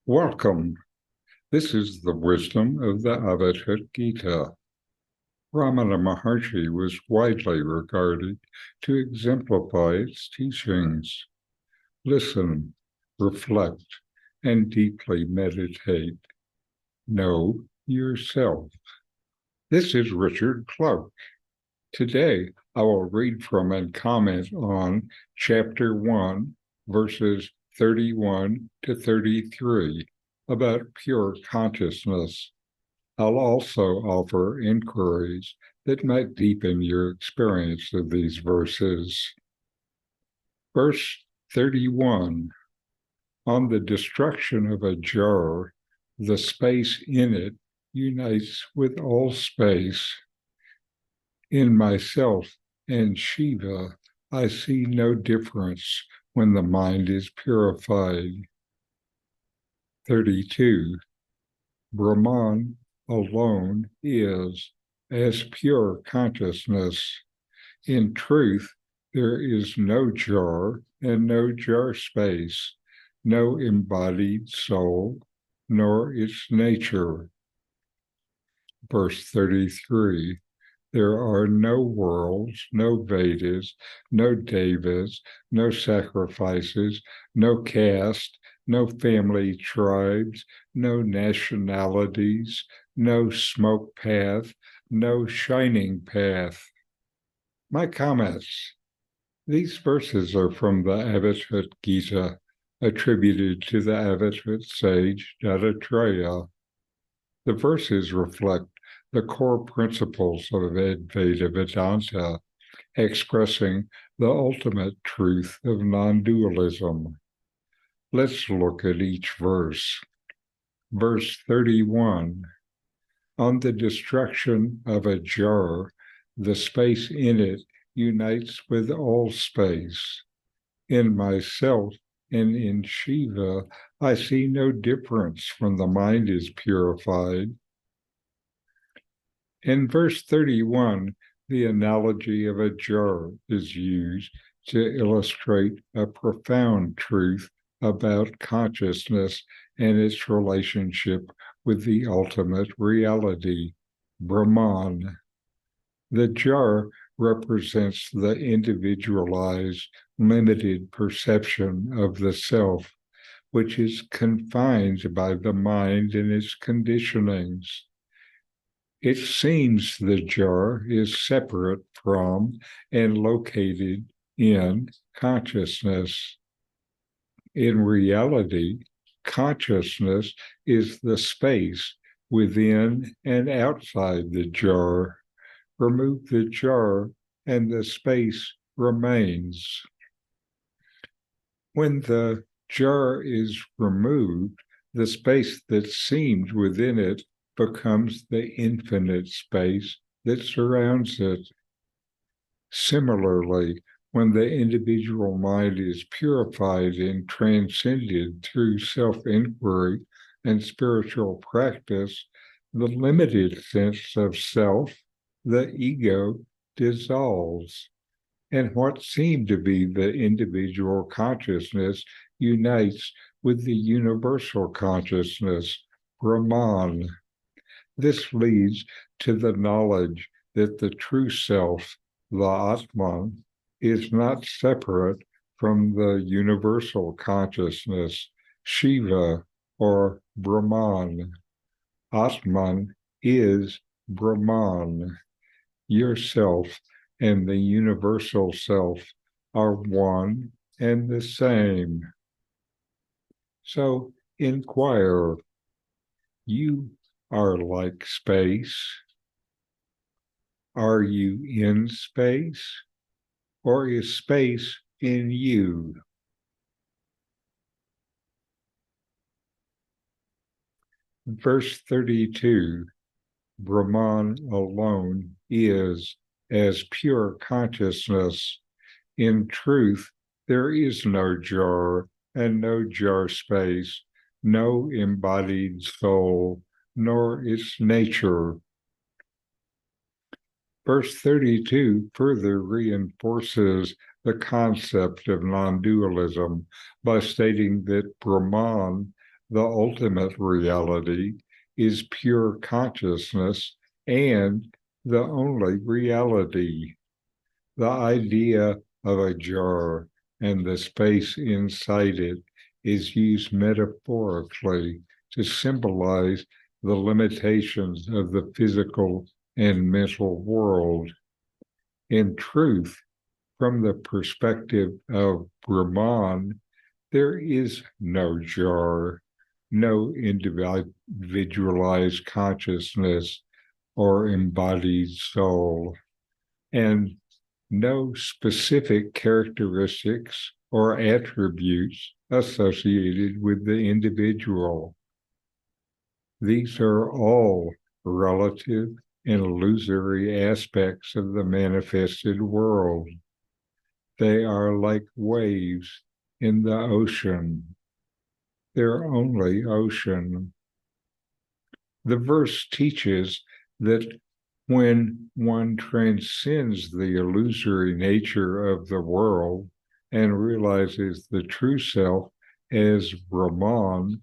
Welcome. This is the wisdom of the Avadhut Gita. Ramana Maharshi was widely regarded to exemplify its teachings. Listen, reflect, and deeply meditate. Know yourself. This is Richard Clarke. Today, I will read from and comment on Chapter 1, verses 31 to 33, about pure consciousness. I'll also offer inquiries that might deepen your experience of these verses. Verse 31, on the destruction of a jar, the space in it unites with all space. In myself and Shiva, I see no difference when the mind is purified. 32. Brahman alone is as pure consciousness. In truth, there is no jar and no jar space, no embodied soul, nor its nature. Verse 33. There are no worlds, no Vedas, no devas, no sacrifices, no caste, no family tribes, no nationalities, no smoke path, no shining path. My comments. These verses are from the Avadhut Gita, attributed to the Avadhut sage Dattatreya. The verses reflect the core principles of Advaita Vedanta, expressing the ultimate truth of non-dualism. Let's look at each verse. Verse 31, on the destruction of a jar, the space in it unites with all space. In myself and in Shiva, I see no difference when the mind is purified. In verse 31, the analogy of a jar is used to illustrate a profound truth about consciousness and its relationship with the ultimate reality, Brahman. The jar represents the individualized, limited perception of the self, which is confined by the mind and its conditionings. It seems the jar is separate from and located in consciousness. In reality, consciousness is the space within and outside the jar. Remove the jar and the space remains. When the jar is removed, the space that seems within it becomes the infinite space that surrounds it. Similarly, when the individual mind is purified and transcended through self-inquiry and spiritual practice, the limited sense of self, the ego, dissolves, and what seemed to be the individual consciousness unites with the universal consciousness, Brahman. This leads to the knowledge that the true self, the Atman, is not separate from the universal consciousness, Shiva, or Brahman. Atman is Brahman. Yourself and the universal self are one and the same. So inquire. You are like space. Are you in space, or is space in you? Verse 32, Brahman alone is as pure consciousness. In truth, there is no jar and no jar space, no embodied soul, nor its nature. Verse 32 further reinforces the concept of non-dualism by stating that Brahman, the ultimate reality, is pure consciousness and the only reality. The idea of a jar and the space inside it is used metaphorically to symbolize the limitations of the physical and mental world. In truth, from the perspective of Brahman, there is no jar, no individualized consciousness or embodied soul, and no specific characteristics or attributes associated with the individual. These are all relative and illusory aspects of the manifested world. They are like waves in the ocean. They're only ocean. The verse teaches that when one transcends the illusory nature of the world and realizes the true self as Brahman,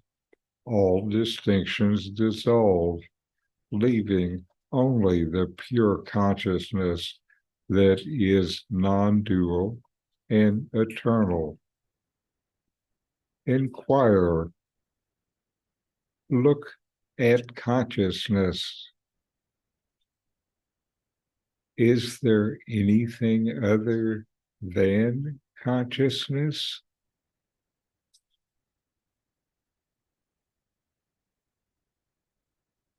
all distinctions dissolve, leaving only the pure consciousness that is non-dual and eternal. Inquire. Look at consciousness. Is there anything other than consciousness?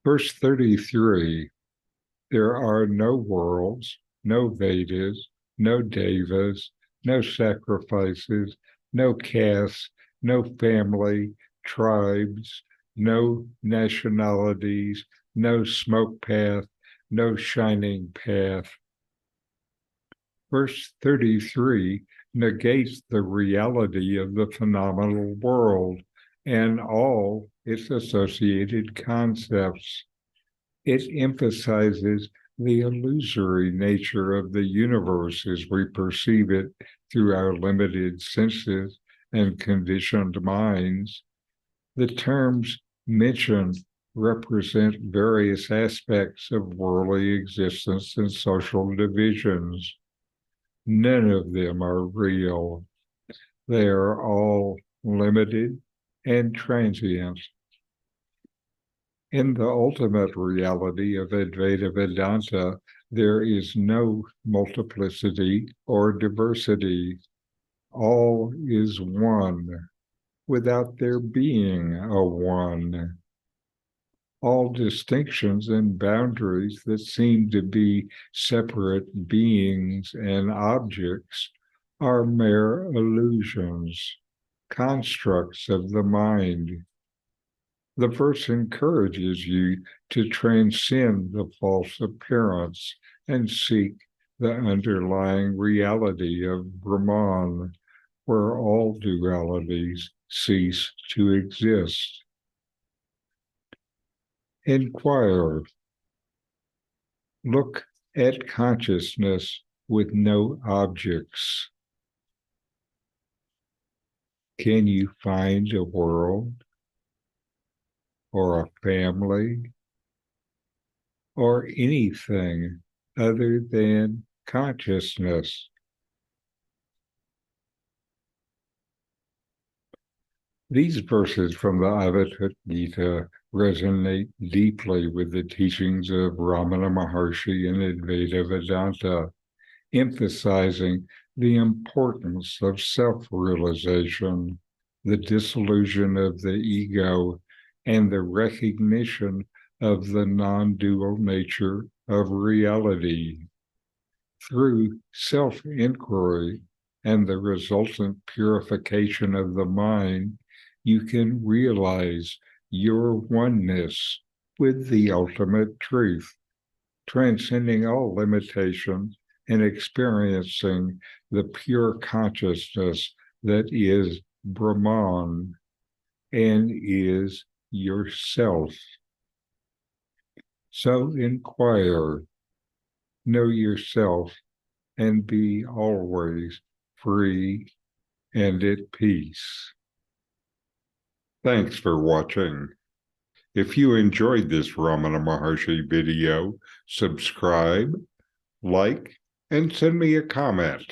Verse 33, there are no worlds, no Vedas, no devas, no sacrifices, no castes, no family, tribes, no nationalities, no smoke path, no shining path. Verse 33 negates the reality of the phenomenal world and all its associated concepts. It emphasizes the illusory nature of the universe as we perceive it through our limited senses and conditioned minds. The terms mentioned represent various aspects of worldly existence and social divisions. None of them are real. They are all limited and transient. In the ultimate reality of Advaita Vedanta, there is no multiplicity or diversity. All is one, without there being a one. All distinctions and boundaries that seem to be separate beings and objects are mere illusions, constructs of the mind. The verse encourages you to transcend the false appearance and seek the underlying reality of Brahman, where all dualities cease to exist. Inquire. Look at consciousness with no objects. Can you find a world or a family or anything other than consciousness? These verses from the Avadhut Gita resonate deeply with the teachings of Ramana Maharshi and Advaita Vedanta, emphasizing the importance of self-realization, the dissolution of the ego, and the recognition of the non-dual nature of reality. Through self-inquiry and the resultant purification of the mind, you can realize your oneness with the ultimate truth, transcending all limitations and experiencing the pure consciousness that is Brahman and is yourself. So inquire, know yourself, and be always free and at peace. Thanks for watching. If you enjoyed this Ramana Maharshi video, subscribe, like, and send me a comment.